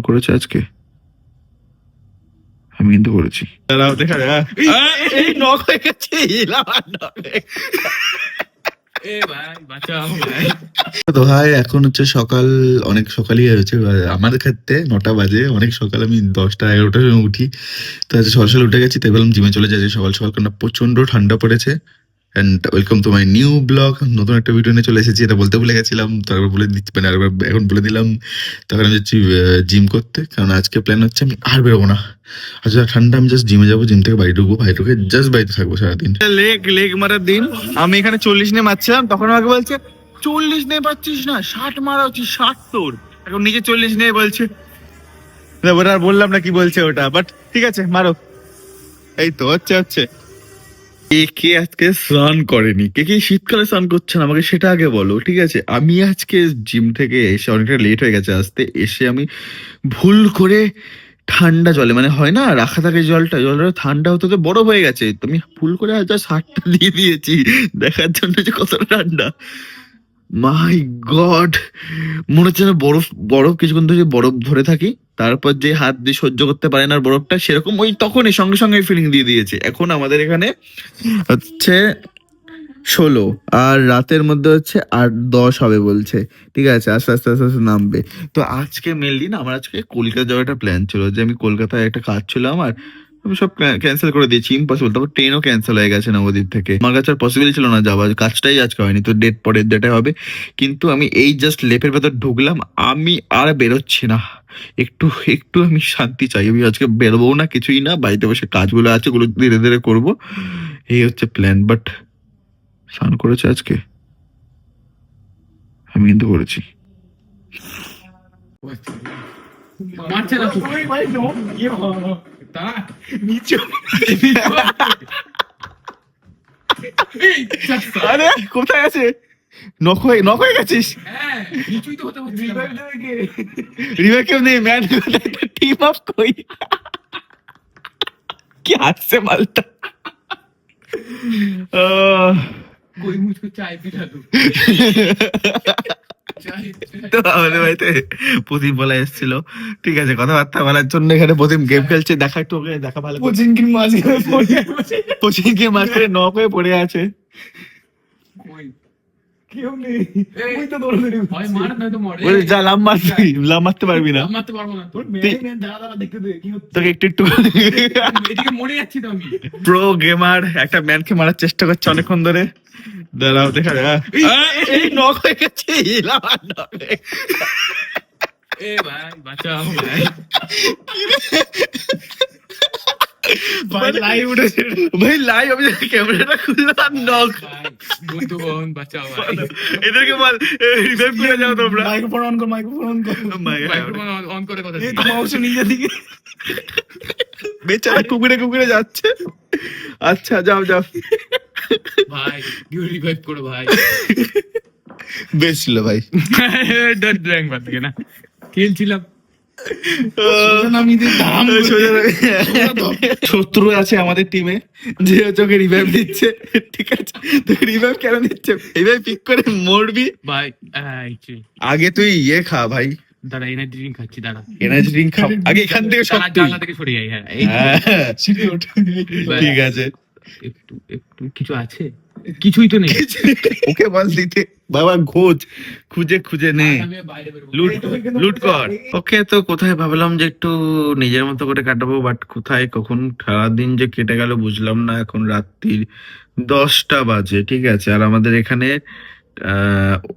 করেছে আজকে? আমি কিন্তু করেছি। দাঁড়াও দেখা যাক। এই নক হয়ে গেছে। তো ভাই এখন হচ্ছে সকাল, অনেক সকালই হয়েছে আমার ক্ষেত্রে, 9টা বাজে, অনেক সকাল। আমি 10টা 11টার সময় উঠি। তো আজকে সকাল সকাল উঠে গেছি, তাই বললাম জিমে চলে যাই সকাল সকাল, কারণ প্রচন্ড ঠান্ডা পড়েছে। And welcome to my new blog. নতুন একটা ভিডিও নিয়ে চলে এসেছি, এটা বলতে ভুলে গেছিলাম, তারপর বলে দিচ্ছি, মানে এখন বলে দিলাম। তখন আমি যাচ্ছি জিম করতে, কারণ আজকে প্ল্যান হচ্ছে আমি আর বেরোবো না। আচ্ছা ঠান্ডা, আমি জাস্ট জিমে যাবো, জিম থেকে বাড়ি ঢুকবো, বাড়ি ঢুকে জাস্ট বাড়িতে থাকবো সারাদিন। লেগ মারার দিন আমি এখানে 40 নিয়ে মারছিলাম, তখন আমাকে বলছে 40 নিয়ে পাচ্ছিস না, 60 মারা উচিত, 60 তোর। এখন নিজে 40 নিয়ে বলছে, ওটা আর বললাম না কি বলছে ওটা, বাট ঠিক আছে মারো। এই তো হচ্ছে কে আজকে স্নান করেনি, কে শীতকালে স্নান করছে না, আমাকে সেটা আগে বলো, ঠিক আছে? আমি আজকে জিম থেকে এসে অনেকটা লেট হয়ে গেছে আসতে, এসে আমি ভুল করে ঠান্ডা জলে, মানে হয় না রাখা থাকে জলটা ঠান্ডা হতে বরফ হয়ে গেছে, তো আমি ভুল করে আজ 60টা দিয়ে দিয়েছি দেখার জন্য যে কতটা ঠান্ডা। মাই গড, মনে হচ্ছে না বরফ বরফ কিছুক্ষণ ধরে বরফ ধরে থাকি, তারপর যে হাত দিয়ে সহ্য করতে পারে না বরফটা, সেরকম ওই তখনই সঙ্গে সঙ্গে ফিলিং দিয়ে দিয়েছে। এখন আমাদের এখানে হচ্ছে 16, আর রাতের মধ্যে হচ্ছে 8-10 হবে বলছে, ঠিক আছে? আস্তে আস্তে আস্তে আস্তে নামবে। তো আজকে মেনলি না আমার আজকে কলকাতা যাওয়ার একটা প্ল্যান ছিল, যে আমি কলকাতায় একটা কাজ ছিল আমার, আমি সব ক্যান্সেল করে দিয়েছি, ইম্পসিবল। তারপর ট্রেনও ক্যান্সেল হয়ে গেছে নবদ্বীপ থেকে, আমার কাছে আর পসিবল ছিল না যাওয়া, কাজটাই আজকে হয়নি, তো ডেট পরের ডেটে হবে। কিন্তু আমি এই জাস্ট লেপের ভেতর ঢুকলাম, আমি আর বেরোচ্ছি না, একটু একটু আমি শান্তি চাই, আমি আজকে বেরোবো না, কিছুই না, বাড়িতে বসে কাজগুলো আছে ওগুলো ধীরে ধীরে করবো, এই হচ্ছে প্ল্যান। বাট স্নান করেছে আজকে? আমি কিন্তু করেছি। আরে কোথায় আছে? নক হয়ে গেছিস? রিভাইভ কেউ নেই, ম্যান টিম আপ কই? কি হাসছে মালটা। कोई मुझको चाय पिला दो তো আমাদের বাড়িতে প্রদীপ বলা এসেছিল, ঠিক আছে, কথাবার্তা বলার জন্য। এখানে প্রদীপ গেম খেলছে, দেখা একটু ওকে দেখা ভালো। কোচিংকির মাঝখানে পড়ে আছে কোচিংকে মাঝখানে নক হয়ে পড়ে আছে। कोई কেউ নেই ওই তো দৌড়াদৌড়ি হয় মার না তো মরে বলে যা লাম মারবি, লাম মারতে পারবি না, মারতে পারবো না তোর মেয়ে দাঁড়া দাঁড়া দেখতে দে কি হচ্ছে, তোকে একটু একটু এদিকে মরে যাচ্ছি তো আমি। প্রো গেমার একটা ম্যানকে মারার চেষ্টা করছে অনেকক্ষণ ধরে। দাঁড়াও দেখা যাক। এই নক হয়ে গেছে। এ ভাই বাঁচাও ভাই ভাই লাইভ উঠেছে, ভাই লাইভ, আমি ক্যামেরাটা খুললাম, নক। বন্ধুগণ বাঁচাও ভাই এদেরকে বল রিভাইভ করে যাও তোমরা। মাইক্রোফোন অন কর মাইক্রোফোন মাইক্রোফোন অন করে কথা এই তো মাউস নিজে দিকে বেচারা কুকুরে যাচ্ছে। আচ্ছা যাও ভাই ইউ রিভাইভ করো ভাই বেশ ছিল ভাই। ডট ড্র্যাং বাদ থেকে না খেলছিলাম শত্রু আছে আমাদের টিমে, যে তোকে রিভাইভ দিচ্ছে, ঠিক আছে? তোকে রিভাইভ কেন দিচ্ছে? এইভাবে পিক করে মরবি ভাই। আগে তুই ইয়ে খা ভাই, দাঁড়া এনার্জি ড্রিঙ্ক খাচ্ছি, দাঁড়া এনার্জি ড্রিঙ্ক খা আগে, এখান থেকে সব তুই। জানলা থেকে সরে যাই। হ্যাঁ ঠিক আছে, একটু একটু কিছু আছে, কিছুই তো নেই। ওকে বল দিতে বাবা, খুঁজে নে, লুট কর ওকে। তো কোথায় ভাবলাম যে একটু নিজের মতো করে কাটাবো, বাট কোথায় কখন সারাদিন যে কেটে গেল বুঝলাম না। এখন রাত্রির 10টা বাজে, ঠিক আছে? আর আমাদের এখানে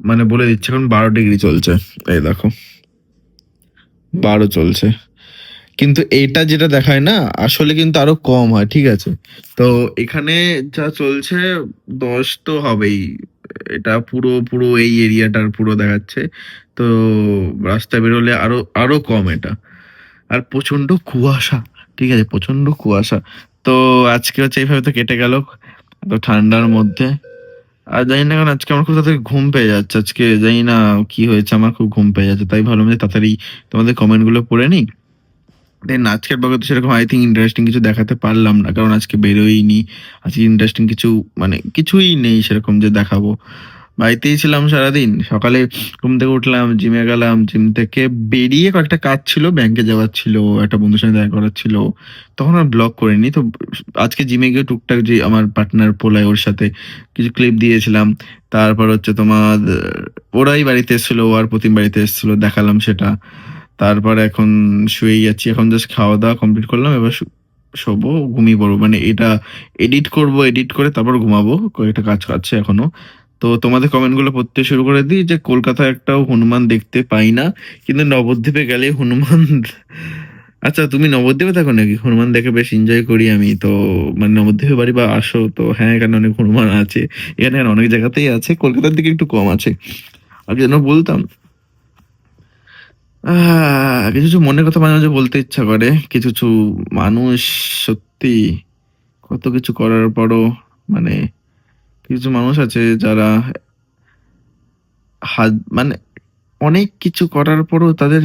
মানে বলে দিচ্ছে এখন 12 ডিগ্রি চলছে, এই দেখো 12 চলছে, কিন্তু এইটা যেটা দেখায় না আসলে কিন্তু আরো কম হয়, ঠিক আছে? তো এখানে যা চলছে 10 তো হবেই, এটা পুরো এই এরিয়াটার পুরো দেখাচ্ছে। তো রাস্তায় বেরোলে আরো কম এটা। আর প্রচন্ড কুয়াশা, ঠিক আছে, প্রচন্ড কুয়াশা। তো আজকে হচ্ছে এইভাবে তো কেটে গেল এত ঠান্ডার মধ্যে। আর জানি না, কারণ আজকে আমার খুব তাড়াতাড়ি ঘুম পেয়ে যাচ্ছে, আজকে জানি না কি হয়েছে, আমার খুব ঘুম পেয়ে যাচ্ছে, তাই ভাবলাম যে তাড়াতাড়ি তোমাদের কমেন্ট গুলো পড়ে নিই। দেন আজকের ব্লগে তো সেরকম আই থিঙ্ক ইন্টারেস্টিং কিছু দেখাতে পারলাম না, কারণ আজকে বেরোইনি। আজকে ইন্টারেস্টিং কিছু মানে কিছুই নেই সেরকম যে দেখাবো। বাড়িতেই ছিলাম সারাদিন। সকালে ঘুম থেকে উঠলাম, জিমে গেলাম। জিম থেকে বেরিয়ে কয়েকটা কাজ ছিল, ব্যাংকে যাওয়ার ছিল, একটা বন্ধুর সঙ্গে দেখা করার ছিল। তখন আর ব্লগ করিনি। তো আজকে জিমে গিয়ে টুকটাক যে আমার পার্টনার পোলায় ওর সাথে কিছু ক্লিপ দিয়েছিলাম। তারপর হচ্ছে তোমার ওরাই বাড়িতে এসেছিল, ও আর প্রতিম বাড়িতে এসেছিল, দেখালাম সেটা। তারপর এখন শুয়েই যাচ্ছি। এখন জাস্ট খাওয়া-দাওয়া কমপ্লিট করলাম। এবার শোবো, ঘুমিয়ে পড়বো। মানে এটা এডিট করব, এডিট করে তারপর ঘুমাবো। কয়েকটা কাজ আছে এখনো। তো তোমাদের কমেন্টগুলো পড়তে শুরু করে দিই যে কলকাতায় একটাও হনুমান দেখতে পাই না। কিন্তু নবদ্বীপে গেলে হনুমান আচ্ছা তুমি নবদ্বীপে থাকো নাকি? হনুমান দেখে বেশ এনজয় করি আমি। তো মানে নবদ্বীপে বাড়ি বা আসো তো হ্যাঁ, এখানে অনেক হনুমান আছে। এখানে আর অনেক জায়গাতেই আছে। কলকাতার দিকে একটু কম আছে। আর যেন বলতাম কিছু, কিছু মনের কথা মাঝে, মাঝে বলতে ইচ্ছা করে। কিছু, কিছু মানুষ সত্যি কত কিছু করার পরও মানে কিছু মানুষ আছে যারা মানে অনেক কিছু করার পরও তাদের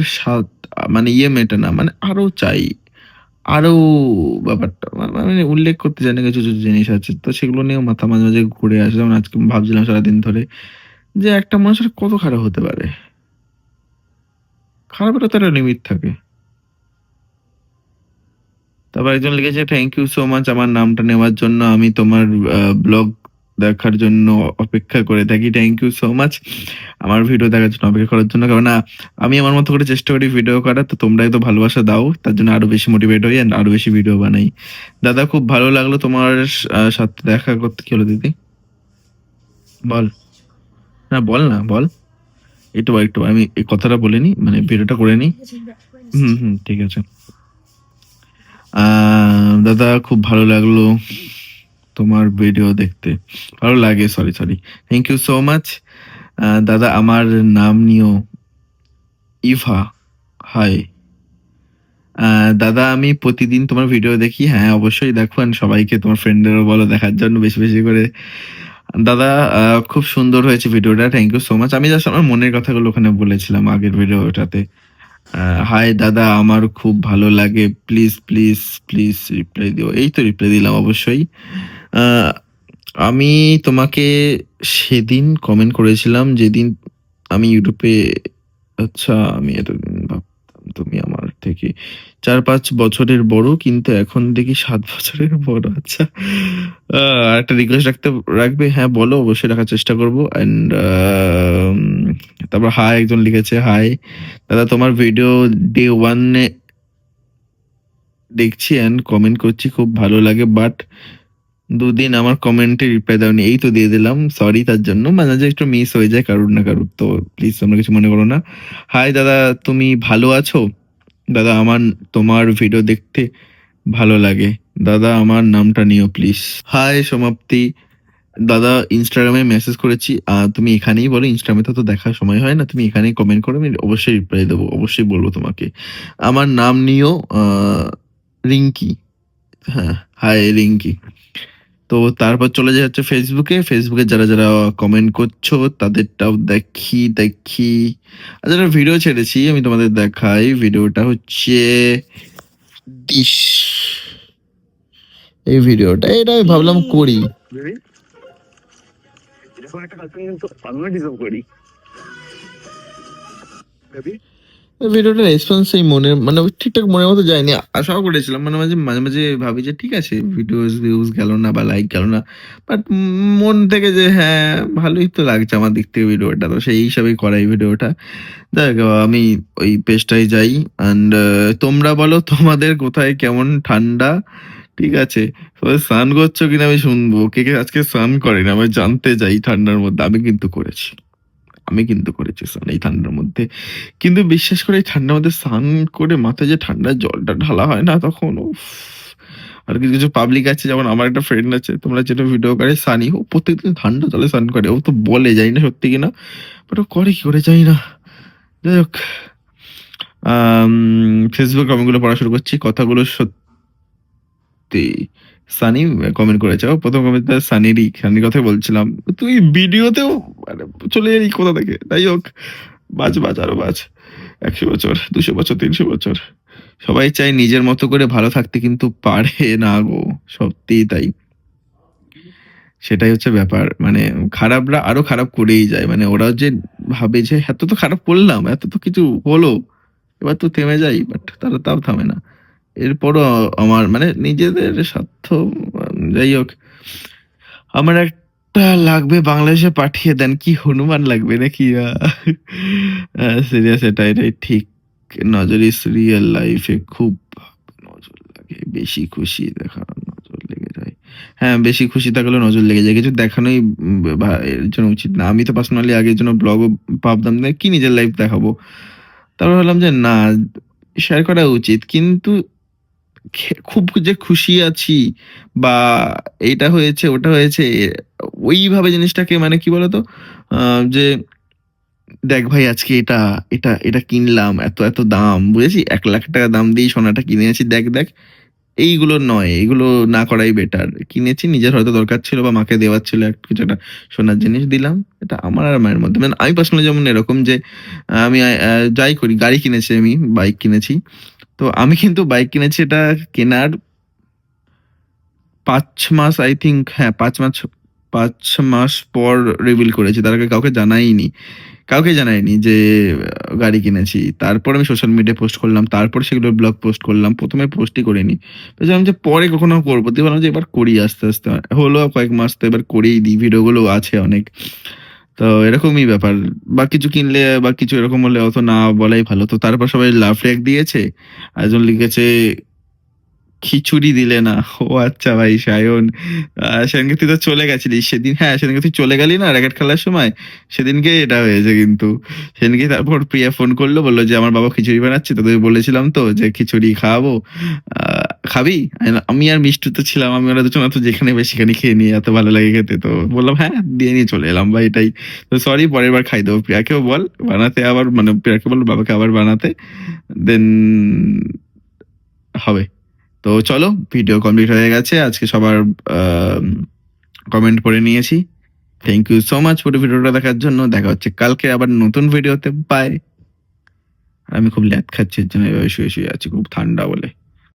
মানে ইয়ে মেটে না। মানে আরো চাই, আরো ব্যাপারটা মানে উল্লেখ করতে জানি কিছু, কিছু জিনিস আছে। তো সেগুলো নিয়েও মাথা মাঝে, মাঝে ঘুরে আসে। যেমন আজকে ভাবছিলাম সারাদিন ধরে যে একটা মানুষের কত খারাপ হতে পারে? খারাপেরও তো একটা লিমিট থাকে। তারপর একজন লিখেছে থ্যাংক ইউ সো মাচ আমার নামটা নেওয়ার জন্য। আমি তোমার ব্লগ দেখার জন্য অপেক্ষা করে থাকি। থ্যাংক ইউ সো মাচ আমার ভিডিও দেখার জন্য অপেক্ষা করার জন্য। কারণ আমি আমার মতো করে চেষ্টা করি ভিডিও করার। তো তোমরাই তো ভালোবাসা দাও। তার জন্য আরো বেশি মোটিভেট হই এন্ড আরো বেশি ভিডিও বানাই। দাদা খুব ভালো লাগলো তোমার সাথে দেখা করতে। কি হলো দিদি? বল। না বল না বল। একটু আমি এই কথাটা বলে নি, মানে ভিডিওটা করে নি। হুম, ঠিক আছে। দাদা খুব ভালো লাগলো তোমার ভিডিও দেখতে। ভালো লাগে, sorry, sorry. Thank you so much. দাদা আমার নাম নিও ইভা। হাই। দাদা আমি প্রতিদিন তোমার ভিডিও দেখি। হ্যাঁ, অবশ্যই দেখো and সবাইকে তোমার ফ্রেন্ডদেরও বলো দেখার জন্য বেশি, বেশি করে। দাদা খুব সুন্দর হয়েছে ভিডিওটা। Thank you so much. আমি জাস্ট আমার মনের কথাগুলো ওখানে বলেছিলাম আগের ভিডিওটাতে। হাই দাদা আমার খুব ভালো লাগে। প্লিজ, প্লিজ, প্লিজ রিপ্লাই দিও। এই তো রিপ্লাই দিলাম অবশ্যই। আ আমি তোমাকে সেদিন কমেন্ট করেছিলাম যেদিন আমি ইউটিউবে আচ্ছা আমি এতদিন ভাবতাম তুমি আমার থেকে ৪-৫ বছরের বড় কিন্তু এখন দেখি ৭ বছরের বড়। আচ্ছা। আরেকটা রিকোয়েস্ট রাখবে? হ্যাঁ, বলো অবশ্যই রাখার চেষ্টা করব। অ্যান্ড তারপর হাই একজন লিখেছে, হাই দাদা তোমার ভিডিও ডে 1 এ দেখছি অ্যান্ড কমেন্ট করছি খুব ভালো লাগে। বাট ২ দিন আমার কমেন্টে রিপ্লাই দাওনি। এই তো দিয়ে দিলাম। সরি তার জন্য। মাঝে, মাঝে একটু মিস হয়ে যায় কারুর না কারুর। তো প্লিজ তোমরা কিছু মনে করো না। হাই দাদা তুমি ভালো আছো? দাদা আমার তোমার ভিডিও দেখতে ভালো লাগে। দাদা আমার নামটা নিও প্লিজ। হাই সমাপ্তি। দাদা ইনস্টাগ্রামে মেসেজ করেছি। তুমি এখানেই বলো। ইনস্টাগ্রামে তো দেখার সময় হয় না। তুমি এখানেই কমেন্ট করো। আমি অবশ্যই রিপ্লাই দেবো। অবশ্যই বলবো তোমাকে। আমার নাম নিও রিঙ্কি। হ্যাঁ, হাই রিঙ্কি। তো তারপর চলে যাই হচ্ছে ফেসবুকে। ফেসবুকে যারা, যারা কমেন্ট করছো তাদেরটাও দেখি। আচ্ছা একটা ভিডিও ছেড়েছি আমি তোমাদের দেখাই। ভিডিওটা হচ্ছে ডিশ। এই ভিডিওটা এটা আমি ভাবলাম করি। বেবি এরকম একটা গার্লফ্রেন্ড কিন্তু আমিও ডিজার্ভ করি বেবি। ভিডিওটার রেসপন্স এই মনের মানে ঠিকঠাক মনের মতো যায়নি। আশাও করেছিলাম। মানে মাঝে, মাঝে ভাবি যে ঠিক আছে ভিউজ গেল না বা লাইক গেল না। বাট মন থেকে যে হ্যাঁ, ভালোই তো লাগছে আমার দিক থেকে ভিডিওটা। তো সেই হিসাবেই করা এই ভিডিওটা। দেখ আমি ওই পেজটায় যাই অ্যান্ড তোমরা বলো তোমাদের কোথায় কেমন ঠান্ডা? ঠিক আছে? সবাই স্নান করছো কিনা আমি শুনবো। কে আজকে স্নান করেনি? আমি জানতে চাই ঠান্ডার মধ্যে। আমি কিন্তু করেছি স্নান এই ঠান্ডার মধ্যে। কিন্তু বিশ্বাস করে এই ঠান্ডার মধ্যে স্নান করে মাথায় যে ঠান্ডার জলটা ঢালা হয় না তখন উফ! আর কিছু, কিছু পাবলিক আছে যেমন আমার একটা ফ্রেন্ড আছে তোমরা যেটা ভিডিও করে সানি ও প্রত্যেকদিন ঠান্ডা জলে স্নান করে। ও তো বলে জানি না সত্যি কিনা। বাট ও করে কি করে জানি না। যাই হোক আম ফেসবুক কমেন্টগুলো পড়া শুরু করছি। কথাগুলো সত্যি। সানি কমেন্ট করেছে। ও ১ম কমেন্টটা সানির কথাই বলছিলাম। তুই ভিডিওতেও মানে চলে এলি কোথা থেকে? যাই হোক বাঁচ আরো বাঁচ। ১০০ বছর, ২০০ বছর, ৩০০ বছর। সবাই চায় নিজের মতো করে ভালো থাকতে কিন্তু পারে না গো। সত্যিই তাই। সেটাই হচ্ছে ব্যাপার। মানে খারাপরা আরো খারাপ করেই যায়। মানে ওরাও যে ভাবে যে এত তো খারাপ করলাম, এত তো কিছু হলো। এবার তো থেমে যাই। বাট তারা তাও থামে না। এরপরও আমার মানে নিজেদের স্বার্থ যাই হোক। আমার একটা লাগবে বাংলাদেশে পাঠিয়ে দেন। কি হনুমান লাগবে নাকি? সিরিয়াস এটাই ঠিক। নজর ইস রিয়াল লাইফ এ খুব নজর লাগে। বেশি খুশি দেখানো নজর লেগে যায়। হ্যাঁ, বেশি খুশি থাকলেও নজর লেগে যায়। কিছু দেখানোই এর জন্য উচিত না। আমি তো পার্সোনালি আগের জন্য ব্লগও ভাবতাম যে কি নিজের লাইফ দেখাবো। তারপর ভাবলাম যে না, শেয়ার করা উচিত। কিন্তু খুব যে খুশি আছি বা এইটা হয়েছে, ওটা হয়েছে, ওইভাবে জিনিসটাকে মানে কি বলতো? যে দেখ ভাই আজকে এটা কিনলাম। এত দাম। বুঝেছি? ৳১,০০,০০০ দাম দিয়ে সোনাটা কিনেছি। দেখ। এইগুলো নয়। এগুলো না করাই বেটার। কিনেছি নিজের হয়তো দরকার ছিল বা মাকে দেওয়ার ছিল কিছু একটা সোনার জিনিস দিলাম। এটা আমার আর মায়ের মধ্যে। মানে আমি পার্সোনালি যেমন এরকম যে আমি যাই করি, গাড়ি কিনেছি আমি, বাইক কিনেছি। তো আমি কিন্তু বাইক কিনেছি এটা কেনার ৫ মাস আই থিংক, হ্যাঁ ৫ মাস পর রিভিল করেছি। তার আগে কাউকে জানাইনি। কাউকে জানাইনি যে গাড়ি কিনেছি। তারপর আমি সোশ্যাল মিডিয়ায় পোস্ট করলাম। তারপর সেগুলোর ব্লগ পোস্ট করলাম। ১ম এ পোস্টই করিনি। ভেবেছিলাম যে পরে কখনো করব। দিয়ে ভাবলাম যে এবার করি আস্তে। হলো কয়েক মাস, তো এবার করেই দিই। ভিডিওগুলো আছে অনেক। তো এরকমই ব্যাপার। বা কিছু কিনলে বা কিছু এরকম হলে অত না বলাই ভালো। তো তারপর সবাই লাভ রিঅ্যাক্ট দিয়েছে। একজন লিখেছে খিচুড়ি দিলে না। ও আচ্ছা ভাই সায়ন। সেদিনকে তুই তো চলে গেছিলিস। সেদিন হ্যাঁ, সেদিনকে তুই চলে গেলি না র‍্যাকেট খেলার সময়? সেদিনকে এটা হয়েছে কিন্তু। সেদিনকে তারপর প্রিয়া ফোন করলো, বলল যে, "আমার বাবা খিচুড়ি বানাচ্ছে। তোদের বলেছিলাম তো যে খিচুড়ি খাওয়াবো। আ খাবি?" আমি আর মিষ্টু তো ছিলাম। আমি ওরা দুজন তো যেখানে পাই সেখানেই খেয়ে নিই। এত ভালো লাগে খেতে। তো বললাম, "হ্যাঁ" দিয়ে নিয়ে চলে এলাম ভাই এটাই। তো সরি, পরের বার খাইয়ে দেবো। প্রিয়াকেও বল বানাতে আবার, মানে প্রিয়াকে বল বাবাকে আবার বানাতে। দেন হবে। তো চলো, ভিডিও কমপ্লিট হয়ে গেছে। আজকে সবার আম কমেন্ট পড়ে নিয়েছি। থ্যাংক ইউ সো মাচ পুরো ভিডিওটা দেখার জন্য। দেখা হচ্ছে কালকে আবার নতুন ভিডিওতে। বাই। আমি খুব ল্যাদ খাচ্ছি এর জন্য এভাবে শুয়ে আছি খুব ঠান্ডা বলে।